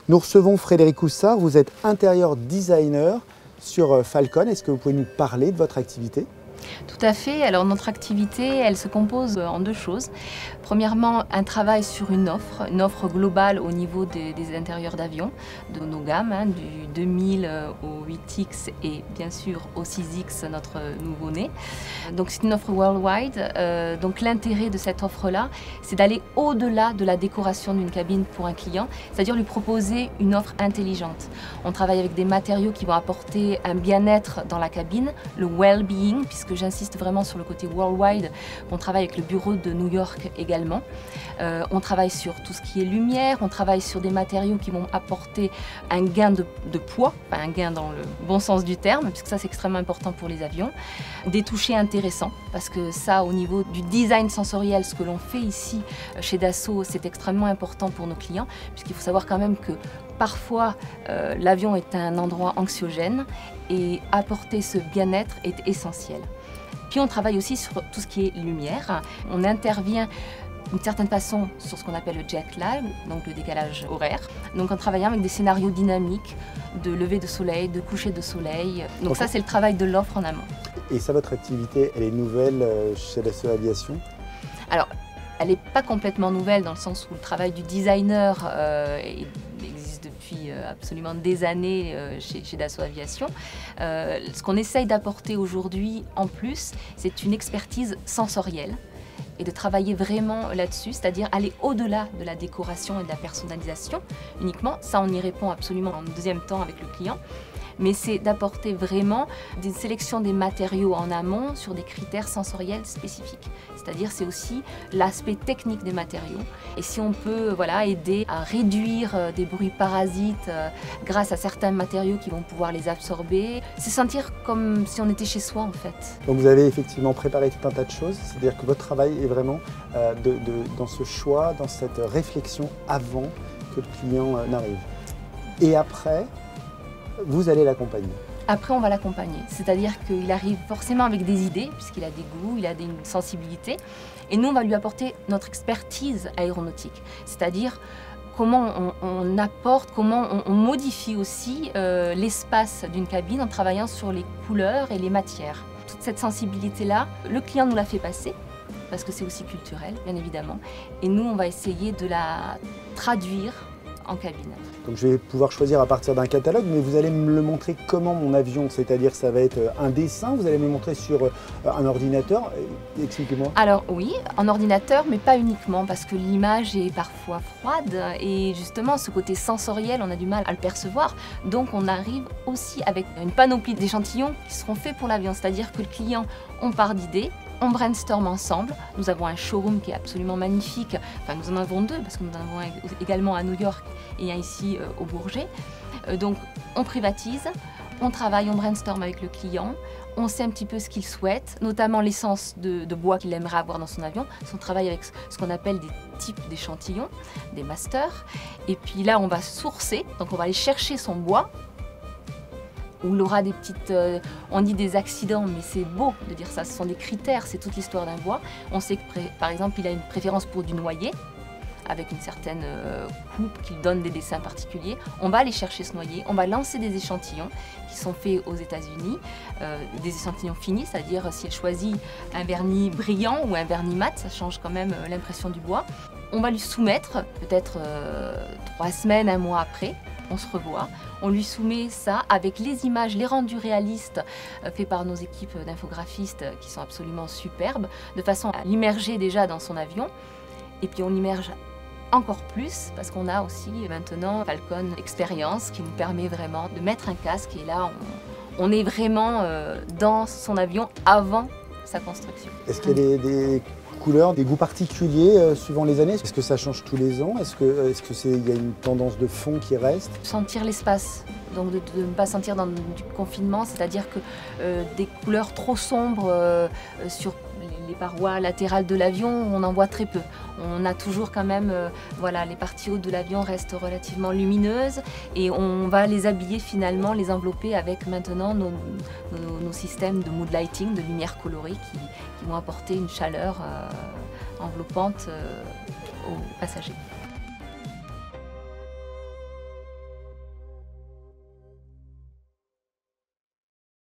Nous recevons Frédéric Houssard, vous êtes intérieur designer sur Falcon. Est-ce que vous pouvez nous parler de votre activité ? Tout à fait. Alors notre activité, elle se compose en deux choses. Premièrement, un travail sur une offre globale au niveau des intérieurs d'avion, de nos gammes, du 2000 au 8X et bien sûr au 6X, notre nouveau-né. Donc c'est une offre worldwide. Donc l'intérêt de cette offre-là, c'est d'aller au-delà de la décoration d'une cabine pour un client, c'est-à-dire lui proposer une offre intelligente. On travaille avec des matériaux qui vont apporter un bien-être dans la cabine, le well-being, puisque j'insiste vraiment sur le côté worldwide. On travaille avec le bureau de New York également. On travaille sur tout ce qui est lumière, on travaille sur des matériaux qui vont apporter un gain de poids, enfin un gain dans le bon sens du terme, puisque ça c'est extrêmement important pour les avions. Des touchés intéressants, parce que ça au niveau du design sensoriel, ce que l'on fait ici chez Dassault, c'est extrêmement important pour nos clients, puisqu'il faut savoir quand même que parfois l'avion est un endroit anxiogène et apporter ce bien-être est essentiel. Puis on travaille aussi sur tout ce qui est lumière. On intervient d'une certaine façon sur ce qu'on appelle le jet lag, donc le décalage horaire. Donc en travaillant avec des scénarios dynamiques de lever de soleil, de coucher de soleil. Donc okay. Ça c'est le travail de l'offre en amont. Et ça, votre activité, elle est nouvelle chez Dassault Aviation ? Alors, elle n'est pas complètement nouvelle dans le sens où le travail du designer existe depuis absolument des années chez Dassault Aviation. Ce qu'on essaye d'apporter aujourd'hui en plus, c'est une expertise sensorielle et de travailler vraiment là-dessus, c'est-à-dire aller au-delà de la décoration et de la personnalisation uniquement. Ça, on y répond absolument en deuxième temps avec le client. Mais c'est d'apporter vraiment des sélections des matériaux en amont sur des critères sensoriels spécifiques. C'est-à-dire c'est aussi l'aspect technique des matériaux. Et si on peut aider à réduire des bruits parasites grâce à certains matériaux qui vont pouvoir les absorber, c'est sentir comme si on était chez soi en fait. Donc vous avez effectivement préparé tout un tas de choses, c'est-à-dire que votre travail est vraiment dans ce choix, dans cette réflexion avant que le client n'arrive. Et après, vous allez l'accompagner. Après, on va l'accompagner. C'est-à-dire qu'il arrive forcément avec des idées, puisqu'il a des goûts, il a une sensibilité. Et nous, on va lui apporter notre expertise aéronautique. C'est-à-dire comment on apporte, comment on modifie aussi l'espace d'une cabine en travaillant sur les couleurs et les matières. Toute cette sensibilité-là, le client nous la fait passer, parce que c'est aussi culturel, bien évidemment. Et nous, on va essayer de la traduire en cabine. Donc je vais pouvoir choisir à partir d'un catalogue, mais vous allez me le montrer comment mon avion, c'est-à-dire ça va être un dessin, vous allez me le montrer sur un ordinateur, expliquez-moi. Alors oui, en ordinateur, mais pas uniquement, parce que l'image est parfois froide et justement ce côté sensoriel, on a du mal à le percevoir. Donc on arrive aussi avec une panoplie d'échantillons qui seront faits pour l'avion, c'est-à-dire que le client, on part d'idées, on brainstorm ensemble. Nous avons un showroom qui est absolument magnifique. Enfin, nous en avons deux parce que nous en avons également à New York et un ici au Bourget. Donc, on privatise, on travaille, on brainstorm avec le client. On sait un petit peu ce qu'il souhaite, notamment l'essence de bois qu'il aimerait avoir dans son avion. On travaille avec ce qu'on appelle des types d'échantillons, des masters. Et puis là, on va sourcer, donc on va aller chercher son bois, où il aura des petites, on dit des accidents, mais c'est beau de dire ça, ce sont des critères, c'est toute l'histoire d'un bois. On sait que par exemple, il a une préférence pour du noyer, avec une certaine coupe qui donne des dessins particuliers. On va aller chercher ce noyer, on va lancer des échantillons qui sont faits aux États-Unis, des échantillons finis, c'est-à-dire s'il choisit un vernis brillant ou un vernis mat, ça change quand même l'impression du bois. On va lui soumettre, peut-être 3 semaines, 1 mois après, on se revoit, on lui soumet ça avec les images, les rendus réalistes faits par nos équipes d'infographistes qui sont absolument superbes, de façon à l'immerger déjà dans son avion. Et puis on l'immerge encore plus parce qu'on a aussi maintenant Falcon Experience qui nous permet vraiment de mettre un casque et là on est vraiment dans son avion avant sa construction. Est-ce qu'il y a des couleurs, des goûts particuliers suivant les années? Est-ce que ça change tous les ans? Est-ce qu'il y a une tendance de fond qui reste? Sentir l'espace, donc de ne pas sentir dans du confinement, c'est-à-dire que des couleurs trop sombres sur les parois latérales de l'avion, on en voit très peu. On a toujours quand même, les parties hautes de l'avion restent relativement lumineuses et on va les habiller finalement, les envelopper avec maintenant nos systèmes de mood lighting, de lumière colorée qui vont apporter une chaleur enveloppante aux passagers.